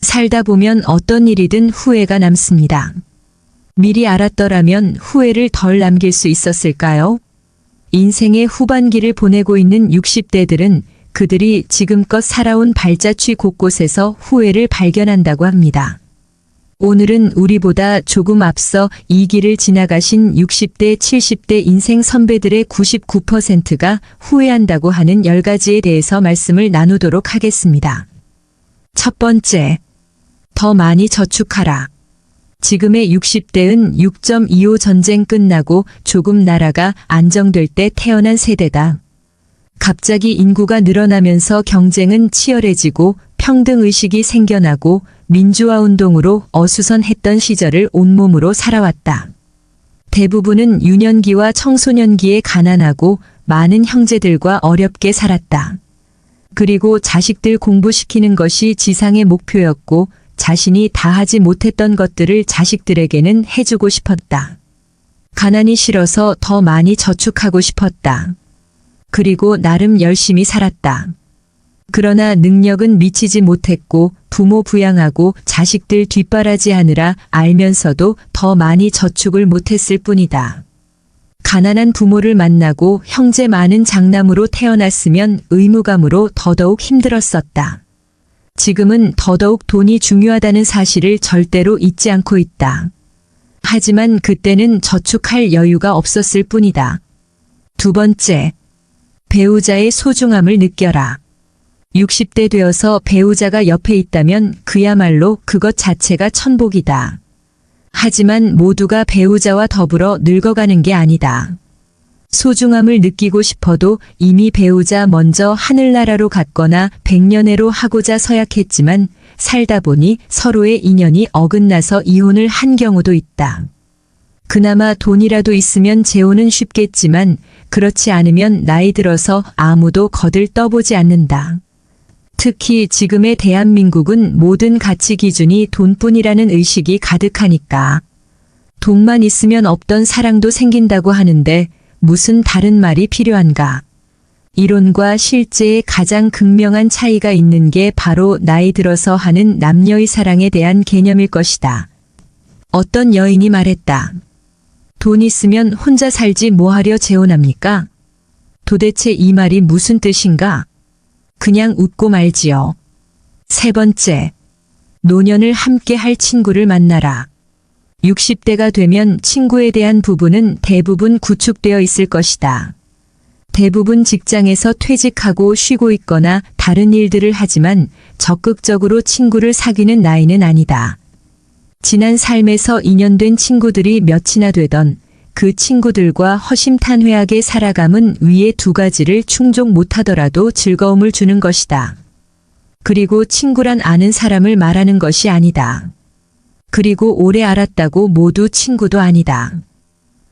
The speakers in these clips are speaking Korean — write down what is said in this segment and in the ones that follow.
살다 보면 어떤 일이든 후회가 남습니다. 미리 알았더라면 후회를 덜 남길 수 있었을까요? 인생의 후반기를 보내고 있는 60대들은 그들이 지금껏 살아온 발자취 곳곳에서 후회를 발견한다고 합니다. 오늘은 우리보다 조금 앞서 이 길을 지나가신 60대, 70대 인생 선배들의 99%가 후회한다고 하는 10가지에 대해서 말씀을 나누도록 하겠습니다. 첫 번째, 더 많이 저축하라. 지금의 60대는 6.25 전쟁 끝나고 조금 나라가 안정될 때 태어난 세대다. 갑자기 인구가 늘어나면서 경쟁은 치열해지고 평등의식이 생겨나고 민주화운동으로 어수선했던 시절을 온몸으로 살아왔다. 대부분은 유년기와 청소년기에 가난하고 많은 형제들과 어렵게 살았다. 그리고 자식들 공부시키는 것이 지상의 목표였고 자신이 다 하지 못했던 것들을 자식들에게는 해주고 싶었다. 가난이 싫어서 더 많이 저축하고 싶었다. 그리고 나름 열심히 살았다. 그러나 능력은 미치지 못했고 부모 부양하고 자식들 뒷바라지하느라 알면서도 더 많이 저축을 못했을 뿐이다. 가난한 부모를 만나고 형제 많은 장남으로 태어났으면 의무감으로 더더욱 힘들었었다. 지금은 더더욱 돈이 중요하다는 사실을 절대로 잊지 않고 있다. 하지만 그때는 저축할 여유가 없었을 뿐이다. 두 번째, 배우자의 소중함을 느껴라. 60대 되어서 배우자가 옆에 있다면 그야말로 그것 자체가 천복이다. 하지만 모두가 배우자와 더불어 늙어가는 게 아니다. 소중함을 느끼고 싶어도 이미 배우자 먼저 하늘나라로 갔거나 백년해로 하고자 서약했지만 살다 보니 서로의 인연이 어긋나서 이혼을 한 경우도 있다. 그나마 돈이라도 있으면 재혼은 쉽겠지만 그렇지 않으면 나이 들어서 아무도 거들 떠보지 않는다. 특히 지금의 대한민국은 모든 가치 기준이 돈뿐이라는 의식이 가득하니까. 돈만 있으면 없던 사랑도 생긴다고 하는데 무슨 다른 말이 필요한가? 이론과 실제의 가장 극명한 차이가 있는 게 바로 나이 들어서 하는 남녀의 사랑에 대한 개념일 것이다. 어떤 여인이 말했다. 돈 있으면 혼자 살지 뭐하려 재혼합니까? 도대체 이 말이 무슨 뜻인가? 그냥 웃고 말지요. 세 번째, 노년을 함께 할 친구를 만나라. 60대가 되면 친구에 대한 부분은 대부분 구축되어 있을 것이다. 대부분 직장에서 퇴직하고 쉬고 있거나 다른 일들을 하지만 적극적으로 친구를 사귀는 나이는 아니다. 지난 삶에서 인연된 친구들이 몇이나 되던 그 친구들과 허심탄회하게 살아감은 위의 두 가지를 충족 못하더라도 즐거움을 주는 것이다. 그리고 친구란 아는 사람을 말하는 것이 아니다. 그리고 오래 알았다고 모두 친구도 아니다.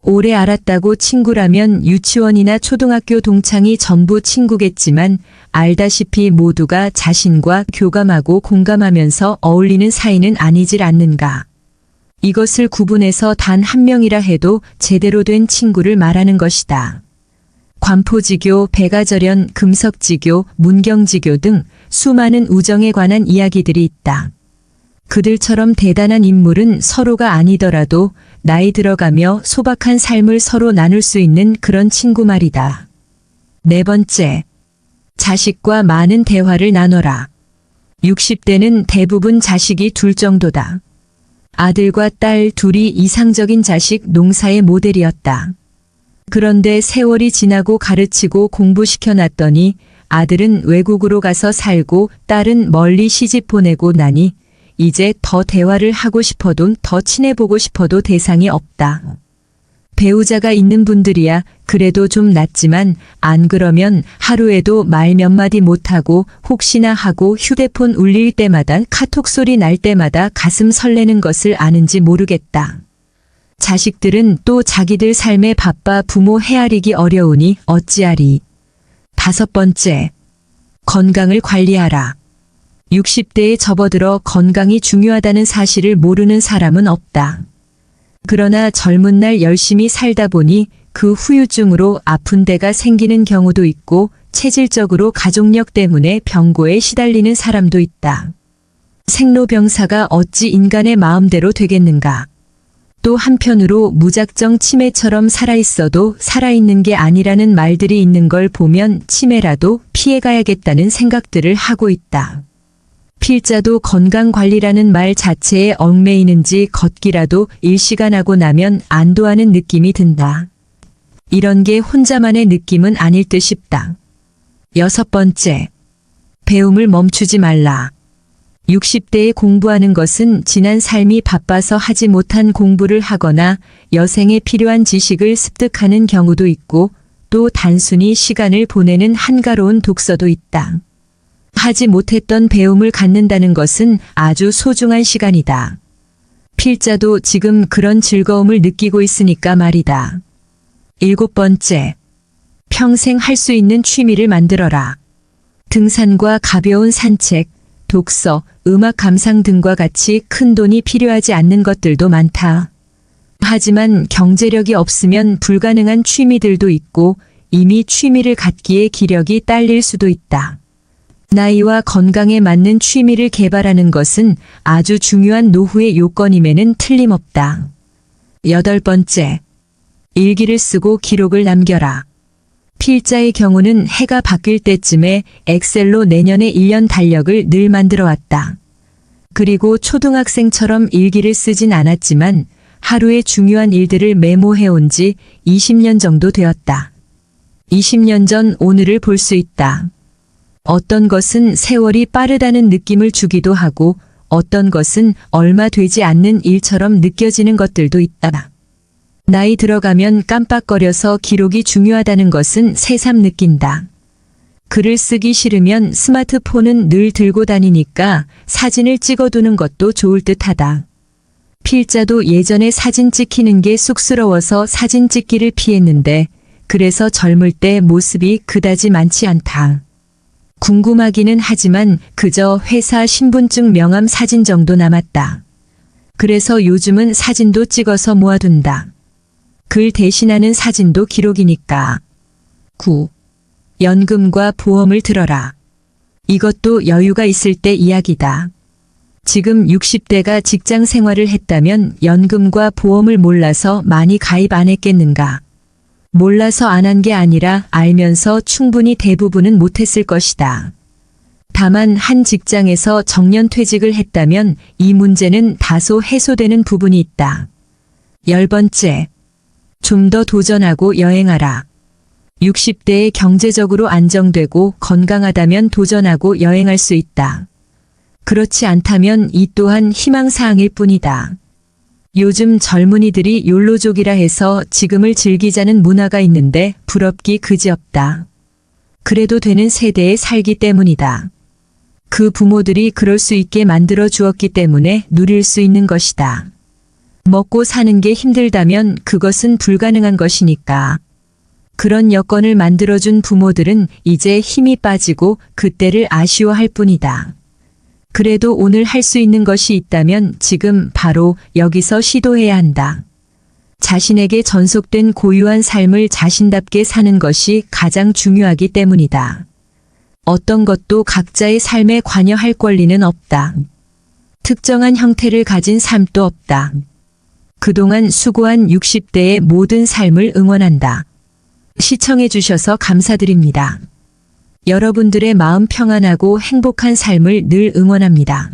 오래 알았다고 친구라면 유치원이나 초등학교 동창이 전부 친구겠지만 알다시피 모두가 자신과 교감하고 공감하면서 어울리는 사이는 아니질 않는가. 이것을 구분해서 단 한 명이라 해도 제대로 된 친구를 말하는 것이다. 관포지교, 백아절연, 금석지교, 문경지교 등 수많은 우정에 관한 이야기들이 있다. 그들처럼 대단한 인물은 서로가 아니더라도 나이 들어가며 소박한 삶을 서로 나눌 수 있는 그런 친구 말이다. 네 번째, 자식과 많은 대화를 나눠라. 60대는 대부분 자식이 둘 정도다. 아들과 딸 둘이 이상적인 자식 농사의 모델이었다. 그런데 세월이 지나고 가르치고 공부시켜놨더니 아들은 외국으로 가서 살고 딸은 멀리 시집 보내고 나니 이제 더 대화를 하고 싶어도 더 친해보고 싶어도 대상이 없다. 배우자가 있는 분들이야 그래도 좀 낫지만 안 그러면 하루에도 말 몇 마디 못하고 혹시나 하고 휴대폰 울릴 때마다 카톡 소리 날 때마다 가슴 설레는 것을 아는지 모르겠다. 자식들은 또 자기들 삶에 바빠 부모 헤아리기 어려우니 어찌하리. 다섯 번째, 건강을 관리하라. 60대에 접어들어 건강이 중요하다는 사실을 모르는 사람은 없다. 그러나 젊은 날 열심히 살다 보니 그 후유증으로 아픈 데가 생기는 경우도 있고 체질적으로 가족력 때문에 병고에 시달리는 사람도 있다. 생로병사가 어찌 인간의 마음대로 되겠는가. 또 한편으로 무작정 치매처럼 살아있어도 살아있는 게 아니라는 말들이 있는 걸 보면 치매라도 피해가야겠다는 생각들을 하고 있다. 필자도 건강관리라는 말 자체에 얽매이는지 걷기라도 일시간하고 나면 안도하는 느낌이 든다. 이런 게 혼자만의 느낌은 아닐 듯 싶다. 6번째, 배움을 멈추지 말라. 60대에 공부하는 것은 지난 삶이 바빠서 하지 못한 공부를 하거나 여생에 필요한 지식을 습득하는 경우도 있고 또 단순히 시간을 보내는 한가로운 독서도 있다. 하지 못했던 배움을 갖는다는 것은 아주 소중한 시간이다. 필자도 지금 그런 즐거움을 느끼고 있으니까 말이다. 7번째, 평생 할 수 있는 취미를 만들어라. 등산과 가벼운 산책, 독서, 음악 감상 등과 같이 큰 돈이 필요하지 않는 것들도 많다. 하지만 경제력이 없으면 불가능한 취미들도 있고 이미 취미를 갖기에 기력이 딸릴 수도 있다. 나이와 건강에 맞는 취미를 개발하는 것은 아주 중요한 노후의 요건임에는 틀림없다. 8번째, 일기를 쓰고 기록을 남겨라. 필자의 경우는 해가 바뀔 때쯤에 엑셀로 내년의 1년 달력을 늘 만들어 왔다. 그리고 초등학생처럼 일기를 쓰진 않았지만 하루의 중요한 일들을 메모해 온 지 20년 정도 되었다. 20년 전 오늘을 볼 수 있다. 어떤 것은 세월이 빠르다는 느낌을 주기도 하고 어떤 것은 얼마 되지 않는 일처럼 느껴지는 것들도 있다. 나이 들어가면 깜빡거려서 기록이 중요하다는 것은 새삼 느낀다. 글을 쓰기 싫으면 스마트폰은 늘 들고 다니니까 사진을 찍어두는 것도 좋을 듯하다. 필자도 예전에 사진 찍히는 게 쑥스러워서 사진 찍기를 피했는데 그래서 젊을 때 모습이 그다지 많지 않다. 궁금하기는 하지만 그저 회사 신분증 명함 사진 정도 남았다. 그래서 요즘은 사진도 찍어서 모아둔다. 글 대신하는 사진도 기록이니까. 9. 연금과 보험을 들어라. 이것도 여유가 있을 때 이야기다. 지금 60대가 직장 생활을 했다면 연금과 보험을 몰라서 많이 가입 안 했겠는가. 몰라서 안 한 게 아니라 알면서 충분히 대부분은 못했을 것이다. 다만 한 직장에서 정년퇴직을 했다면 이 문제는 다소 해소되는 부분이 있다. 10번째, 좀 더 도전하고 여행하라. 60대에 경제적으로 안정되고 건강하다면 도전하고 여행할 수 있다. 그렇지 않다면 이 또한 희망사항일 뿐이다. 요즘 젊은이들이 욜로족이라 해서 지금을 즐기자는 문화가 있는데 부럽기 그지없다. 그래도 되는 세대에 살기 때문이다. 그 부모들이 그럴 수 있게 만들어 주었기 때문에 누릴 수 있는 것이다. 먹고 사는 게 힘들다면 그것은 불가능한 것이니까. 그런 여건을 만들어준 부모들은 이제 힘이 빠지고 그때를 아쉬워할 뿐이다. 그래도 오늘 할 수 있는 것이 있다면 지금 바로 여기서 시도해야 한다. 자신에게 전속된 고유한 삶을 자신답게 사는 것이 가장 중요하기 때문이다. 어떤 것도 각자의 삶에 관여할 권리는 없다. 특정한 형태를 가진 삶도 없다. 그동안 수고한 60대의 모든 삶을 응원한다. 시청해 주셔서 감사드립니다. 여러분들의 마음 평안하고 행복한 삶을 늘 응원합니다.